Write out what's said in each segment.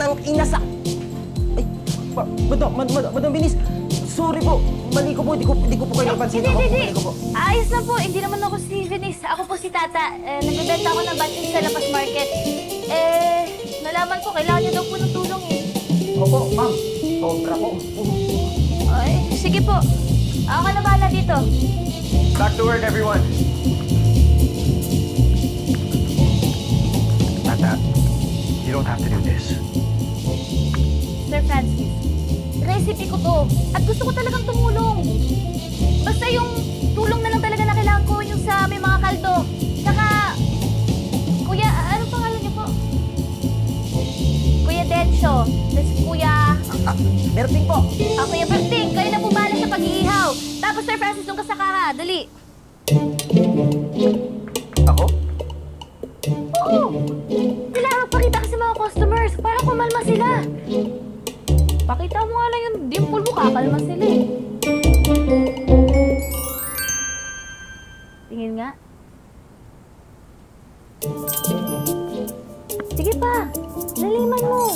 ng inasa... Ay, Madam Binis, sorry po. Mali ko po, di ko po kayo napansin. Hindi. Mali ko po. Ayos na po. Hindi naman ako si Venice. Ako po si Tata. Nagbebenta ako ng batteries sa Lapas Market. Nalaman ko, kailangan niyo daw po ng tulong eh. Opo, ma'am. Sobra po. Ay, sige po. Ako ka na bahala dito. Back to work, everyone. Tata, you don't have to do this. Sir Francis, recipe ko to. At gusto ko talagang tumulong. Basta yung tulong na lang talaga na kailangan ko, yung sa may mga kaldo. Saka, Kuya, anong pangalan niyo po? Kuya Dencio. Tapos Kuya... Berting po. Kuya Berting, kayo na pumala sa pag-iihaw. Tapos Sir Francis, doon ka sa kaha. Dali. Ako? Oo. Kailangan magpakita ka sa mga customers para kumalma sila. Pakita mo nga lang yung dimple mo, kakalma sila eh. Tingin nga. Sige pa. Laliman mo.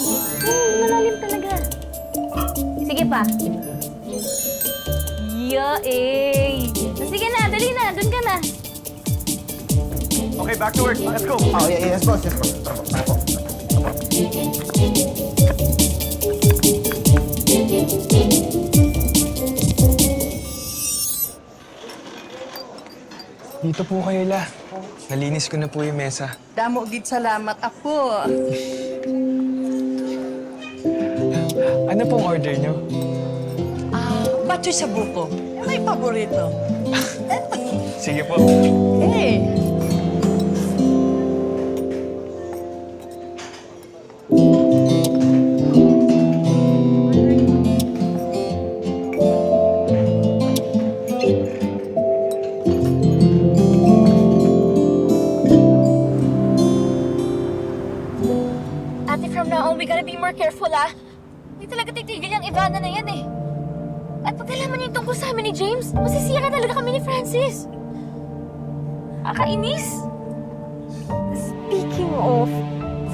Malalim talaga. Sige pa. Sige na, dali na. Doon ka na. Okay, back to work. Let's go. Oh, yes, boss. Yes, boss. Tara po. Dito po kayo, La. Nalinis ko na po yung mesa. Damo gid salamat ako. Ano pong order nyo? Batchoy sa buko. May paborito. Sige po. Hey! Ate, from now on, we gotta be more careful, ah. Hindi talaga titigil yung Ivana na yan, eh. At pag nalaman niyo yung tungkol sa amin ni James, masisira talaga kami ni Francis. Akainis. Speaking of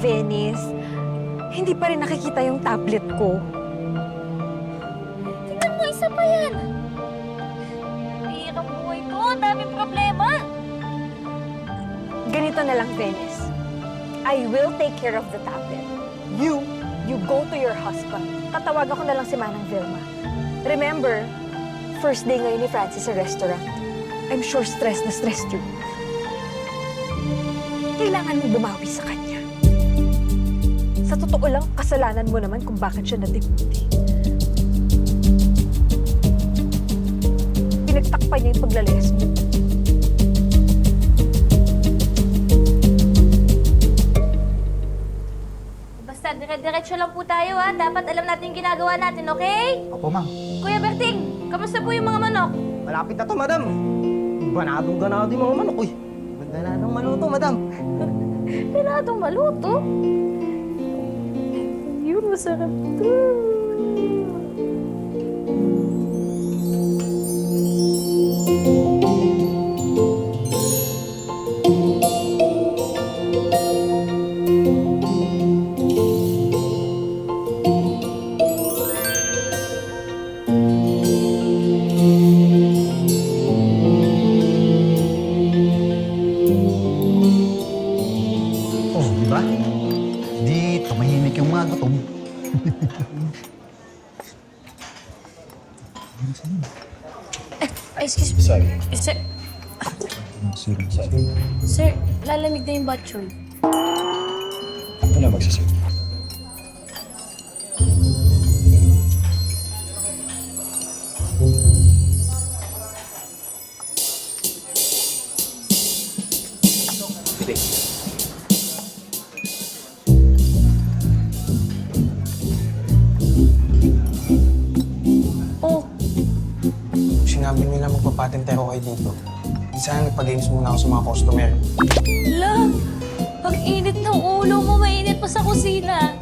Venice, hindi pa rin nakikita yung tablet ko. Tingnan mo, isa pa yan. Hirap buhay ko, ang daming problema. Ganito na lang, Venice. I will take care of the tablet. You go to your husband. Tatawagan ko na lang si Manang Vilma. Remember, first day ngayon ni Francis sa restaurant. I'm sure stressed na stressed you. Kailangan mo bumawi sa kanya. Sa totoo lang, kasalanan mo naman kung bakit siya natiputi. Pinagtakpan niya yung paglalayas mo. Basta dire-diretso lang po tayo, ha. Dapat alam natin yung ginagawa natin, okay? Opo, ma'am. Kuya Berting, kamusta po yung mga manok? Malapit na to, madam. Ganado yung mga manok. Uy, ganadong maluto, madam. Pinadong maluto. Yun, masarap to. Oh, di ba? Di tumahimik yung mga gutom. Excuse me. Sorry. Sir, lalamig na yung batchoy. Ako na magsasabi. Oh, Sinabi nila magpapatentero kayo dito. Di sana nagpa-games muna ako sa mga customer. la! Ang init ng ulo mo, mainit pa sa kusina.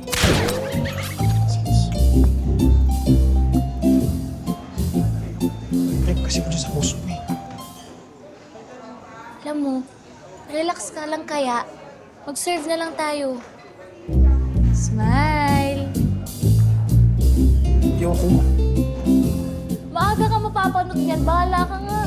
Trip kasi ko dyan sa puso mo eh. Alam mo, relax ka lang kaya. Mag-serve na lang tayo. Smile. Ayoko. Maaga ka mapapanood yan. Bahala ka nga.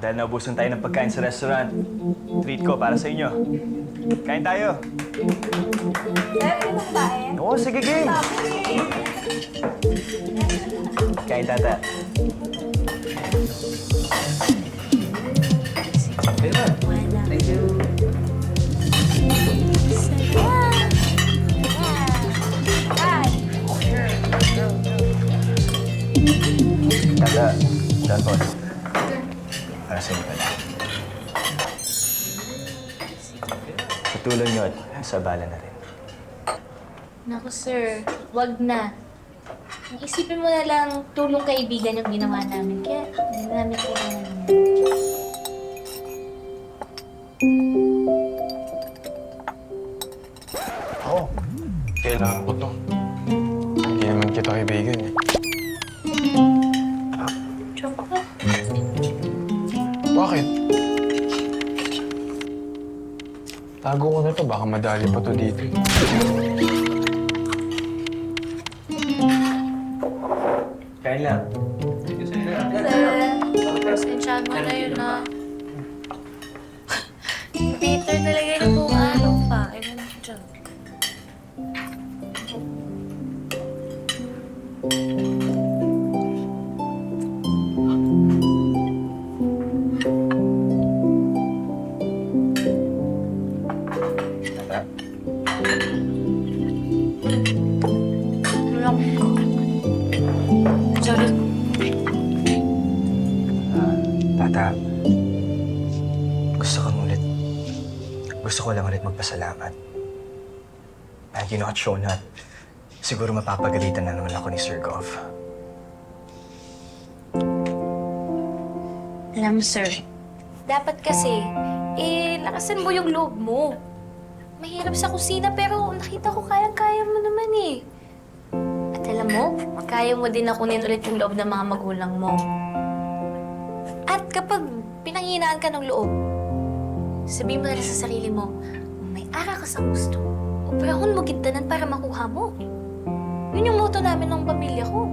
Dahil naubusan tayo ng pagkain sa restaurant, treat ko para sa inyo. Kain tayo. Oo, sige, game. Kain, tata. Tata, John Paul. Para sa inyo pala. Sa tulong nyo at sa bala na rin. Naku, sir. Wag na. Isipin mo na lang tulong kaibigan yung ginawa namin. Kaya hindi na namin kailangan yun. Oo. Kailangan ko to. Hindi naman kita kaibigan eh. Joke ka. Bakit? Tago ko na to, baka madali pa to dito. Kain lang. Pasensya mo na yun, ha? Bitter talaga yung buong araw pa. Ewan ko dyan. Tata. Wala ko. Sorry. Tata, gusto ko lang ulit magpasalamat. Dahil you know at shown at siguro mapapagalitan na naman ako ni Sir Goff. Alam mo, sir, dapat kasi, lakasan mo yung loob mo. Mahirap sa kusina pero nakita ko kayang-kaya mo naman eh. At alam mo, kaya mo din nakunin ulit yung loob ng mga magulang mo. At kapag pinanghinaan ka ng loob, sabihin mo na lang sa sarili mo, may ara ka sa gusto. Operahon mo gintanan para makuha mo. Yun yung motto namin ng pamilya ko.